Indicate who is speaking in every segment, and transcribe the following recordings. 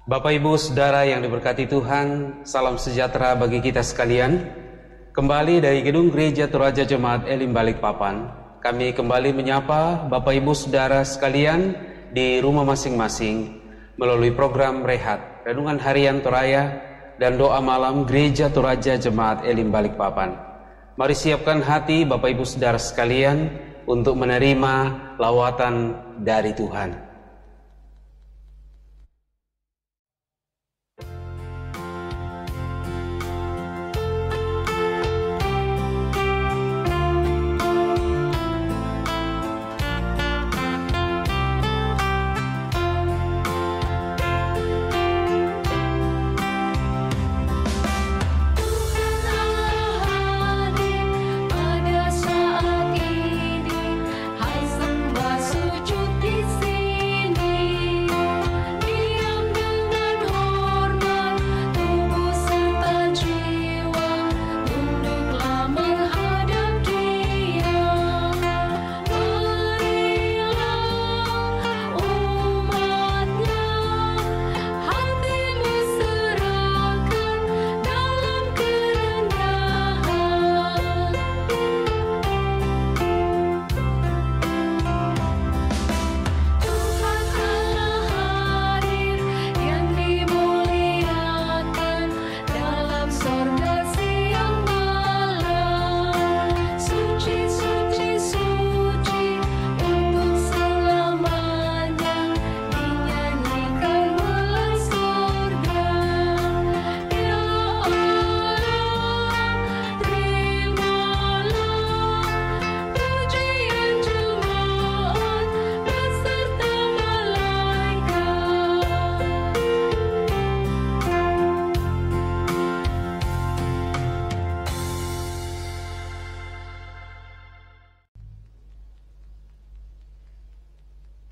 Speaker 1: Bapak Ibu Saudara yang diberkati Tuhan, salam sejahtera bagi kita sekalian. Kembali dari Gedung Gereja Toraja Jemaat Elim Balikpapan, kami kembali menyapa Bapak Ibu Saudara sekalian di rumah masing-masing melalui program Rehat, Renungan Harian Toraya, dan doa malam Gereja Toraja Jemaat Elim Balikpapan. Mari siapkan hati Bapak Ibu Saudara sekalian untuk menerima lawatan dari Tuhan.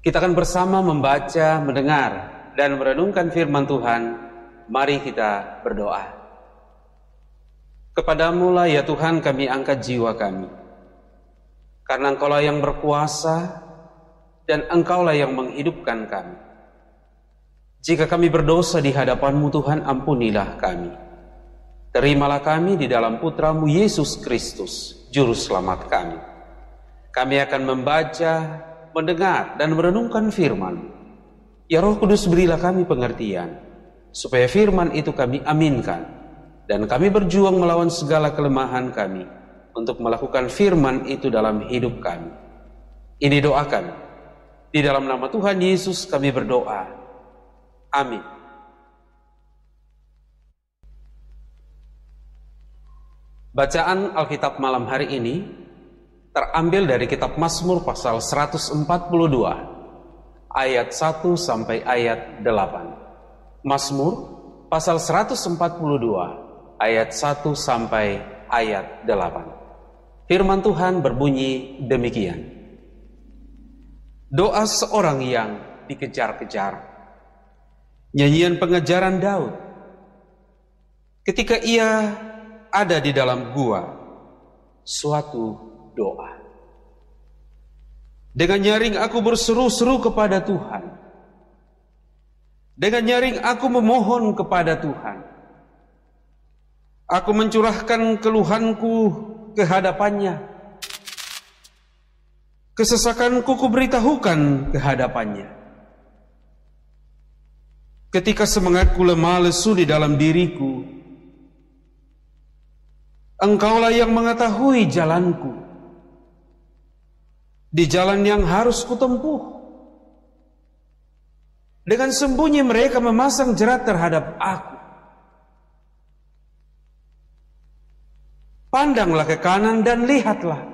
Speaker 1: Kita akan bersama membaca, mendengar, dan merenungkan firman Tuhan. Mari kita berdoa. Kepadamu-lah ya Tuhan kami angkat jiwa kami. Karena Engkau-lah yang berkuasa dan Engkau-lah yang menghidupkan kami. Jika kami berdosa di hadapan-Mu Tuhan, ampunilah kami. Terimalah kami di dalam Putra-Mu Yesus Kristus, Juru Selamat kami. Kami akan membaca, mendengar dan merenungkan firman. Ya Roh Kudus, berilah kami pengertian, supaya firman itu kami aminkan, dan kami berjuang melawan segala kelemahan kami, untuk melakukan firman itu dalam hidup kami. Ini doa kami. Di dalam nama Tuhan Yesus kami berdoa. Amin. Bacaan Alkitab malam hari ini terambil dari kitab Mazmur pasal 142 ayat 1 sampai ayat 8. Mazmur pasal 142 ayat 1 sampai ayat 8. Firman Tuhan berbunyi demikian. Doa seorang yang dikejar-kejar. Nyanyian pengejaran Daud. Ketika ia ada di dalam gua, suatu doa. Dengan nyaring aku berseru-seru kepada Tuhan. Dengan nyaring aku memohon kepada Tuhan. Aku mencurahkan keluhanku ke hadapannya. Kesesakanku kuberitahukan ke hadapannya. Ketika semangatku lemah lesu di dalam diriku, Engkaulah yang mengetahui jalanku, di jalan yang harus kutempuh. Dengan sembunyi mereka memasang jerat terhadap aku. Pandanglah ke kanan dan lihatlah.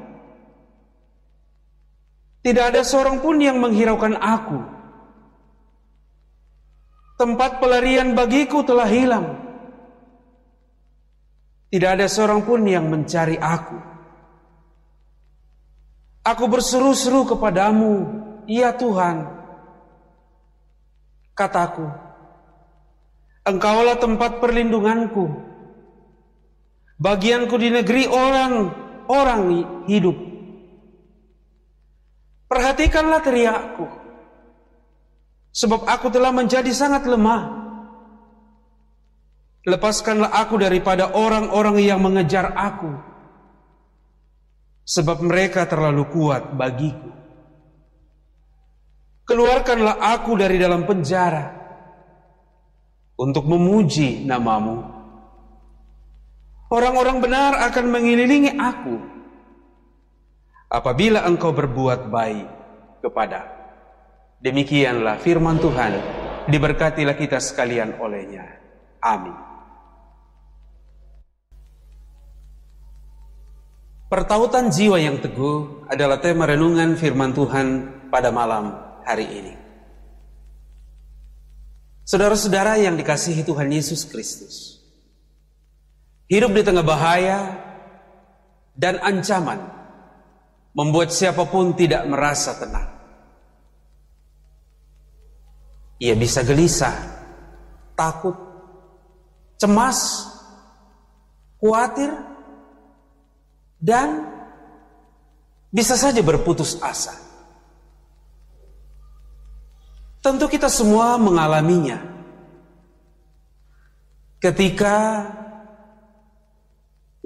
Speaker 1: Tidak ada seorang pun yang menghiraukan aku. Tempat pelarian bagiku telah hilang. Tidak ada seorang pun yang mencari aku. Aku berseru-seru kepadamu, ya Tuhan. Kataku, Engkaulah tempat perlindunganku, bagianku di negeri orang hidup. Perhatikanlah teriakku, sebab aku telah menjadi sangat lemah. Lepaskanlah aku daripada orang-orang yang mengejar aku, sebab mereka terlalu kuat bagiku. Keluarkanlah aku dari dalam penjara untuk memuji nama-Mu. Orang-orang benar akan mengelilingi aku apabila Engkau berbuat baik kepada. Demikianlah firman Tuhan. Diberkatilah kita sekalian olehnya. Amin. Pertautan jiwa yang teguh adalah tema renungan firman Tuhan pada malam hari ini. Saudara-saudara yang dikasihi Tuhan Yesus Kristus, hidup di tengah bahaya dan ancaman membuat siapapun tidak merasa tenang. Ia bisa gelisah, takut, cemas, khawatir, dan bisa saja berputus asa. Tentu kita semua mengalaminya ketika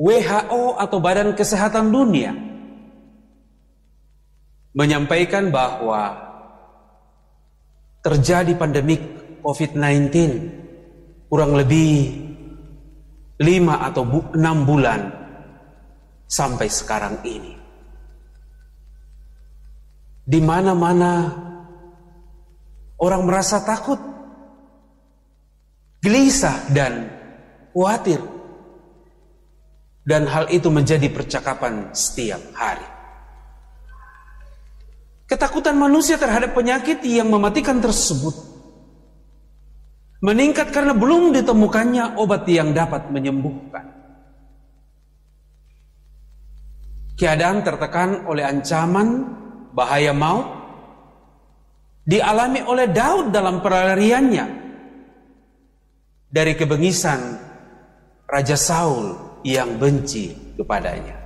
Speaker 1: WHO atau Badan Kesehatan Dunia menyampaikan bahwa terjadi pandemik COVID-19 kurang lebih 5 atau 6 bulan sampai sekarang ini. Di mana-mana orang merasa takut, gelisah dan khawatir. Dan hal itu menjadi percakapan setiap hari. Ketakutan manusia terhadap penyakit yang mematikan tersebut meningkat karena belum ditemukannya obat yang dapat menyembuhkan. Keadaan tertekan oleh ancaman bahaya maut dialami oleh Daud dalam pelariannya dari kebengisan Raja Saul yang benci kepadanya.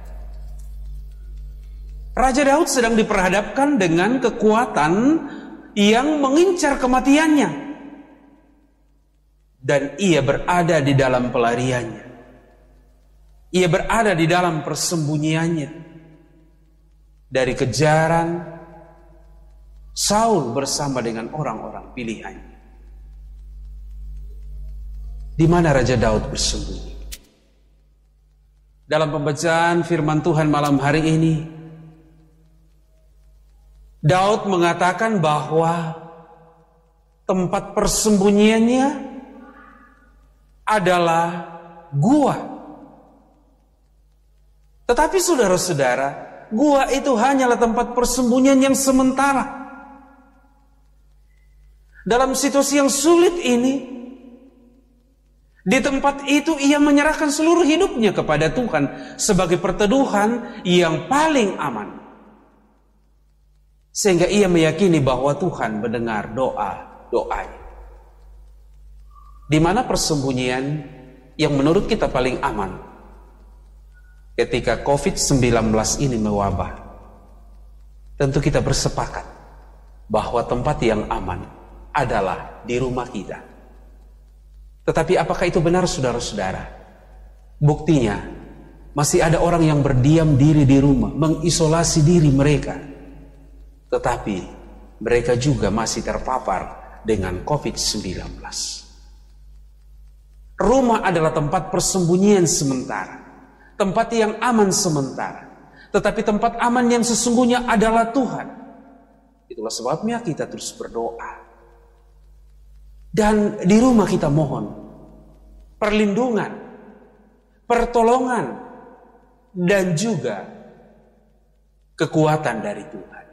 Speaker 1: Raja Daud sedang diperhadapkan dengan kekuatan yang mengincar kematiannya, dan ia berada di dalam pelariannya. Ia berada di dalam persembunyiannya dari kejaran Saul bersama dengan orang-orang pilihannya. Di mana Raja Daud bersembunyi? Dalam pembacaan firman Tuhan malam hari ini, Daud mengatakan bahwa tempat persembunyiannya adalah gua. Tetapi saudara-saudara, gua itu hanyalah tempat persembunyian yang sementara. Dalam situasi yang sulit ini, di tempat itu ia menyerahkan seluruh hidupnya kepada Tuhan sebagai perteduhan yang paling aman. Sehingga ia meyakini bahwa Tuhan mendengar doa-doanya. Di mana persembunyian yang menurut kita paling aman? Ketika COVID-19 ini mewabah, tentu kita bersepakat bahwa tempat yang aman adalah di rumah kita. Tetapi apakah itu benar, saudara-saudara? Buktinya, masih ada orang yang berdiam diri di rumah, mengisolasi diri mereka. Tetapi mereka juga masih terpapar dengan COVID-19. Rumah adalah tempat persembunyian sementara, tempat yang aman sementara. Tetapi tempat aman yang sesungguhnya adalah Tuhan. Itulah sebabnya kita terus berdoa. Dan di rumah kita mohon perlindungan, pertolongan, dan juga kekuatan dari Tuhan.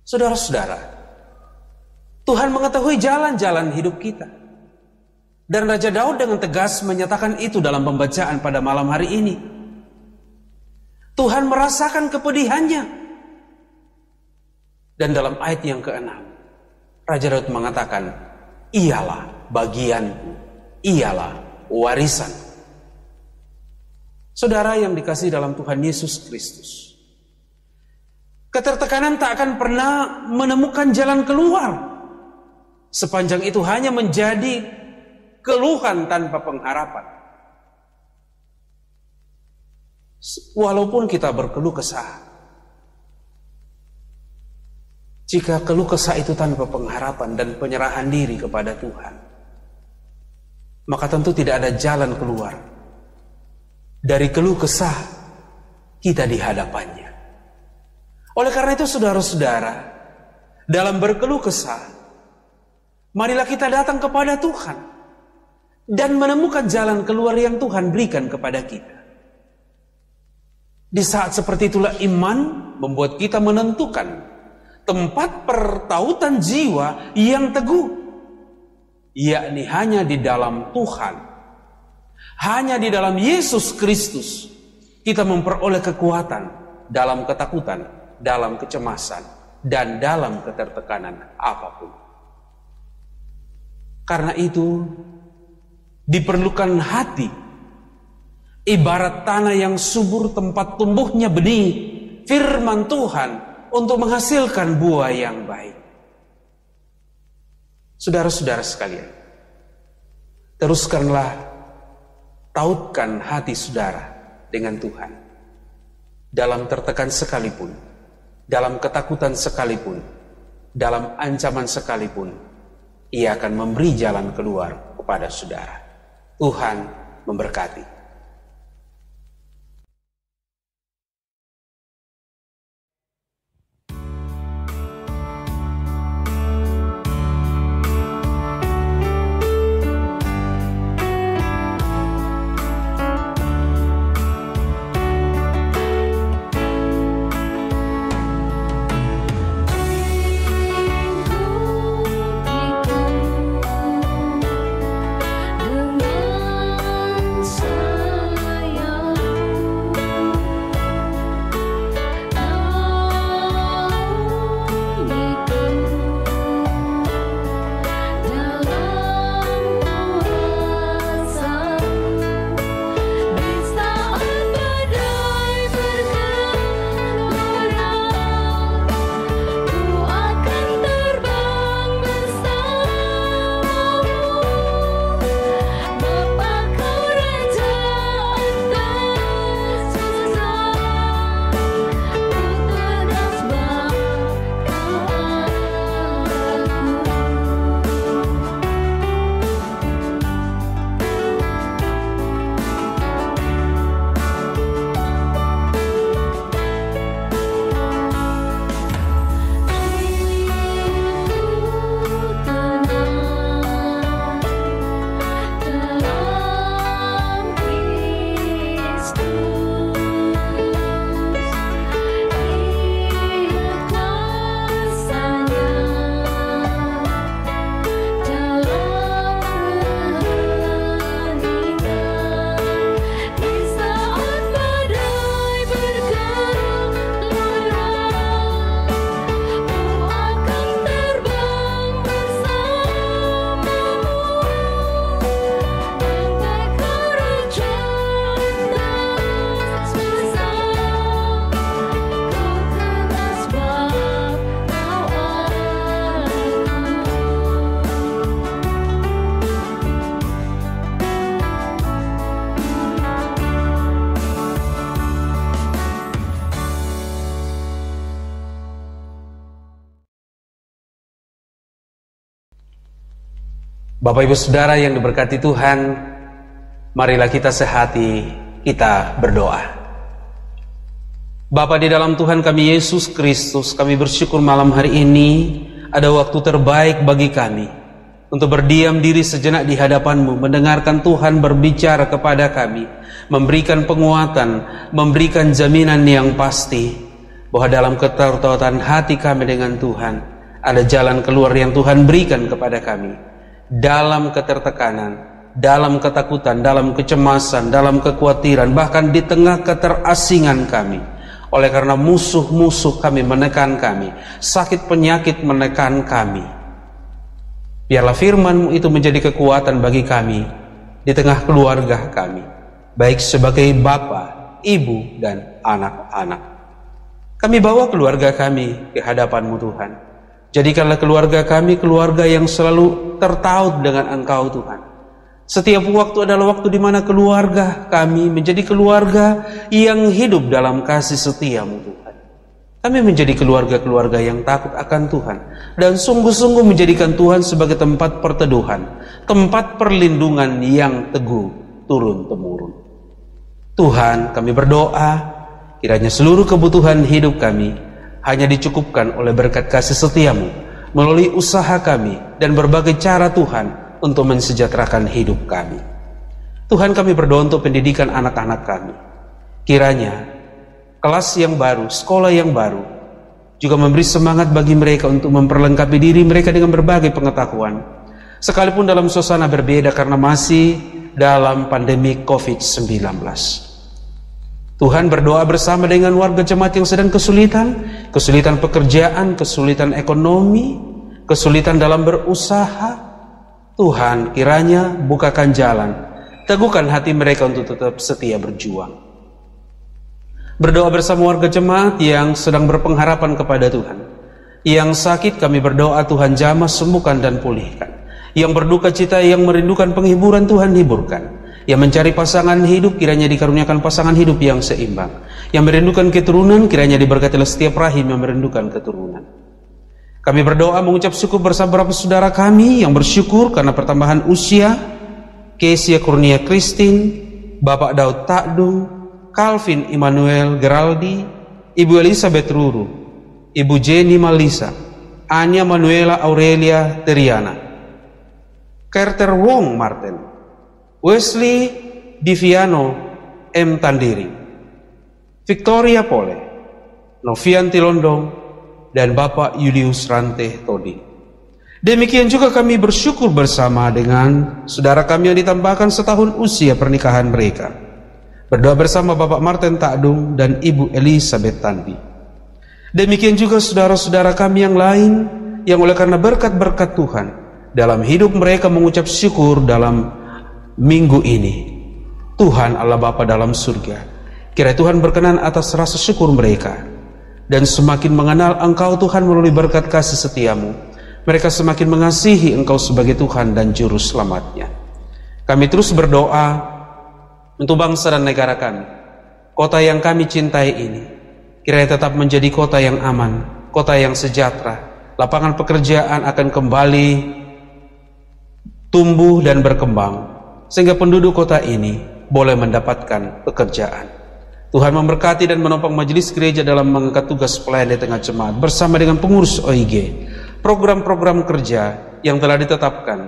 Speaker 1: Saudara-saudara, Tuhan mengetahui jalan-jalan hidup kita. Dan Raja Daud dengan tegas menyatakan itu dalam pembacaan pada malam hari ini. Tuhan merasakan kepedihannya. Dan dalam ayat yang ke-6, Raja Daud mengatakan, ialah bagianku, ialah warisan. Saudara yang dikasihi dalam Tuhan Yesus Kristus, ketertekanan tak akan pernah menemukan jalan keluar sepanjang itu hanya menjadi keluhan tanpa pengharapan. Walaupun kita berkeluh kesah, jika keluh kesah itu tanpa pengharapan dan penyerahan diri kepada Tuhan, maka tentu tidak ada jalan keluar dari keluh kesah kita di hadapannya. Oleh karena itu, saudara-saudara, dalam berkeluh kesah, marilah kita datang kepada Tuhan dan menemukan jalan keluar yang Tuhan berikan kepada kita. Di saat seperti itulah iman membuat kita menentukan tempat pertautan jiwa yang teguh, yakni hanya di dalam Tuhan, hanya di dalam Yesus Kristus kita memperoleh kekuatan dalam ketakutan, dalam kecemasan, dan dalam ketertekanan apapun. Karena itu diperlukan hati, ibarat tanah yang subur tempat tumbuhnya benih firman Tuhan untuk menghasilkan buah yang baik. Saudara-saudara sekalian, teruskanlah tautkan hati saudara dengan Tuhan. Dalam tertekan sekalipun, dalam ketakutan sekalipun, dalam ancaman sekalipun, Ia akan memberi jalan keluar kepada saudara. Tuhan memberkati. Bapak Ibu Saudara yang diberkati Tuhan, marilah kita sehati, kita berdoa. Bapa di dalam Tuhan kami Yesus Kristus, kami bersyukur malam hari ini ada waktu terbaik bagi kami untuk berdiam diri sejenak di hadapan-Mu, mendengarkan Tuhan berbicara kepada kami, memberikan penguatan, memberikan jaminan yang pasti bahwa dalam ketertautan hati kami dengan Tuhan ada jalan keluar yang Tuhan berikan kepada kami. Dalam ketertekanan, dalam ketakutan, dalam kecemasan, dalam kekhawatiran, bahkan di tengah keterasingan kami. Oleh karena musuh-musuh kami menekan kami, sakit penyakit menekan kami, biarlah firman-Mu itu menjadi kekuatan bagi kami di tengah keluarga kami, baik sebagai bapa, ibu, dan anak-anak. Kami bawa keluarga kami ke hadapan-Mu Tuhan. Jadikanlah keluarga kami keluarga yang selalu tertaut dengan Engkau Tuhan. Setiap waktu adalah waktu di mana keluarga kami menjadi keluarga yang hidup dalam kasih setia-Mu Tuhan. Kami menjadi keluarga-keluarga yang takut akan Tuhan dan sungguh-sungguh menjadikan Tuhan sebagai tempat perteduhan, tempat perlindungan yang teguh turun-temurun. Tuhan, kami berdoa kiranya seluruh kebutuhan hidup kami hanya dicukupkan oleh berkat kasih setia-Mu melalui usaha kami dan berbagai cara Tuhan untuk mensejahterakan hidup kami. Tuhan, kami berdoa untuk pendidikan anak-anak kami. Kiranya kelas yang baru, sekolah yang baru juga memberi semangat bagi mereka untuk memperlengkapi diri mereka dengan berbagai pengetahuan, sekalipun dalam suasana berbeda karena masih dalam pandemi COVID-19. Tuhan, berdoa bersama dengan warga jemaat yang sedang kesulitan pekerjaan, kesulitan ekonomi, kesulitan dalam berusaha. Tuhan, kiranya bukakan jalan, teguhkan hati mereka untuk tetap setia berjuang. Berdoa bersama warga jemaat yang sedang berpengharapan kepada Tuhan. Yang sakit kami berdoa Tuhan jamah sembuhkan dan pulihkan. Yang berduka cita, yang merindukan penghiburan Tuhan hiburkan. Yang mencari pasangan hidup kiranya dikaruniakan pasangan hidup yang seimbang. Yang merindukan keturunan kiranya diberkatilah setiap rahim yang merindukan keturunan. Kami berdoa mengucap syukur bersama beberapa saudara kami yang bersyukur karena pertambahan usia: Kesia Kurnia Christine, Bapak Daud Takdu, Calvin Immanuel Geraldi, Ibu Elizabeth Ruru, Ibu Jenny Malisa, Anya Manuela Aurelia Teriana, Carter Wong Martin, Wesley Diviano M. Tandiri, Victoria Pole, Novian Tilondong, dan Bapak Julius Rante Todi. Demikian juga kami bersyukur bersama dengan saudara kami yang ditambahkan setahun usia pernikahan mereka. Berdoa bersama Bapak Martin Takdung dan Ibu Elizabeth Tandi. Demikian juga saudara-saudara kami yang lain yang oleh karena berkat-berkat Tuhan dalam hidup mereka mengucap syukur dalam minggu ini. Tuhan Allah Bapa dalam surga, kiranya Tuhan berkenan atas rasa syukur mereka, dan semakin mengenal Engkau Tuhan melalui berkat kasih setia-Mu, mereka semakin mengasihi Engkau sebagai Tuhan dan Juru Selamatnya. Kami terus berdoa untuk bangsa dan negara kami. Kota yang kami cintai ini kiranya tetap menjadi kota yang aman, kota yang sejahtera. Lapangan pekerjaan akan kembali tumbuh dan berkembang, sehingga penduduk kota ini boleh mendapatkan pekerjaan. Tuhan memberkati dan menopang majelis gereja dalam mengangkat tugas pelayan di tengah jemaat bersama dengan pengurus OIG. Program-program kerja yang telah ditetapkan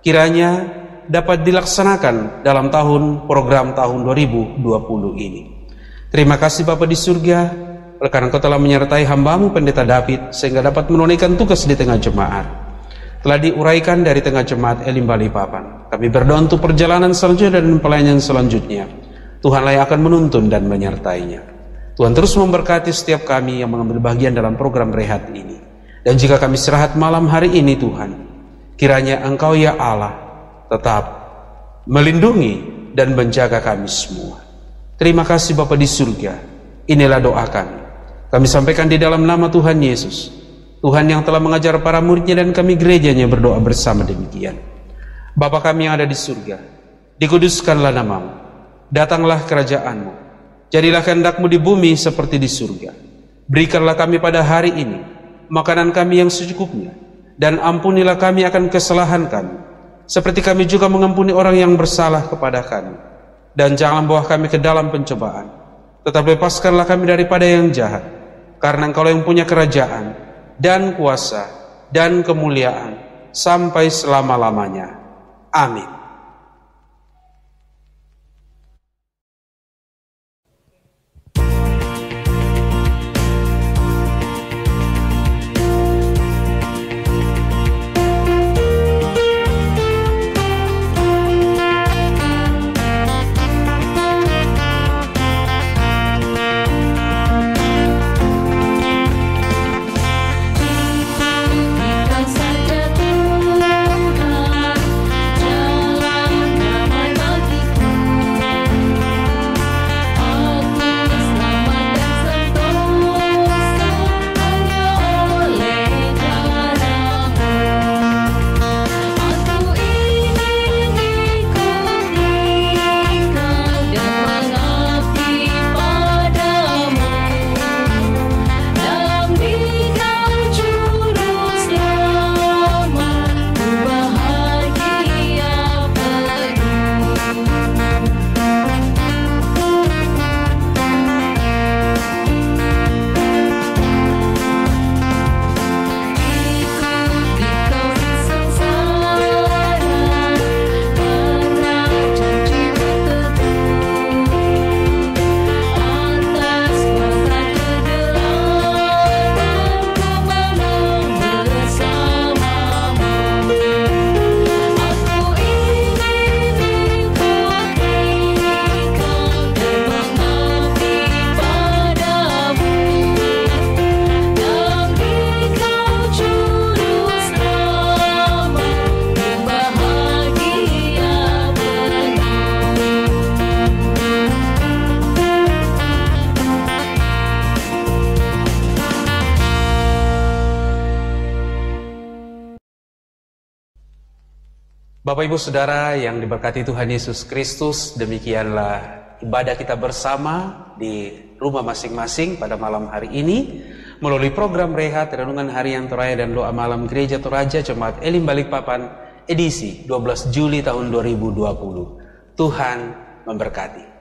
Speaker 1: kiranya dapat dilaksanakan dalam program tahun 2020 ini. Terima kasih Bapa di surga, oleh karena Engkau telah menyertai hamba-Mu Pendeta David sehingga dapat menunaikan tugas di tengah jemaat. Telah diuraikan dari tengah jemaat Elim Balikpapan. Kami berdoa untuk perjalanan selanjutnya dan pelayanan selanjutnya. Tuhanlah yang akan menuntun dan menyertainya. Tuhan terus memberkati setiap kami yang mengambil bagian dalam program rehat ini. Dan jika kami istirahat malam hari ini Tuhan, kiranya Engkau ya Allah tetap melindungi dan menjaga kami semua. Terima kasih Bapa di surga. Inilah doa kami. Kami sampaikan di dalam nama Tuhan Yesus, Tuhan yang telah mengajar para muridnya dan kami gerejanya berdoa bersama demikian. Bapa kami yang ada di surga, dikuduskanlah nama-Mu. Datanglah kerajaan-Mu, jadilah kehendak-Mu di bumi seperti di surga. Berikanlah kami pada hari ini makanan kami yang secukupnya, dan ampunilah kami akan kesalahan kami, seperti kami juga mengampuni orang yang bersalah kepada kami. Dan jangan bawa kami ke dalam pencobaan, tetapi lepaskanlah kami daripada yang jahat, karena Engkau yang punya kerajaan, dan kuasa, dan kemuliaan, sampai selama-lamanya. Amin.
Speaker 2: Saja Tuhan
Speaker 1: Bapak Ibu Saudara yang diberkati Tuhan Yesus Kristus, demikianlah ibadah kita bersama di rumah masing-masing pada malam hari ini melalui program Rehat Renungan Harian Toraya dan Doa Malam Gereja Toraja Jemaat Elim Balikpapan edisi 12 Juli tahun 2020. Tuhan memberkati.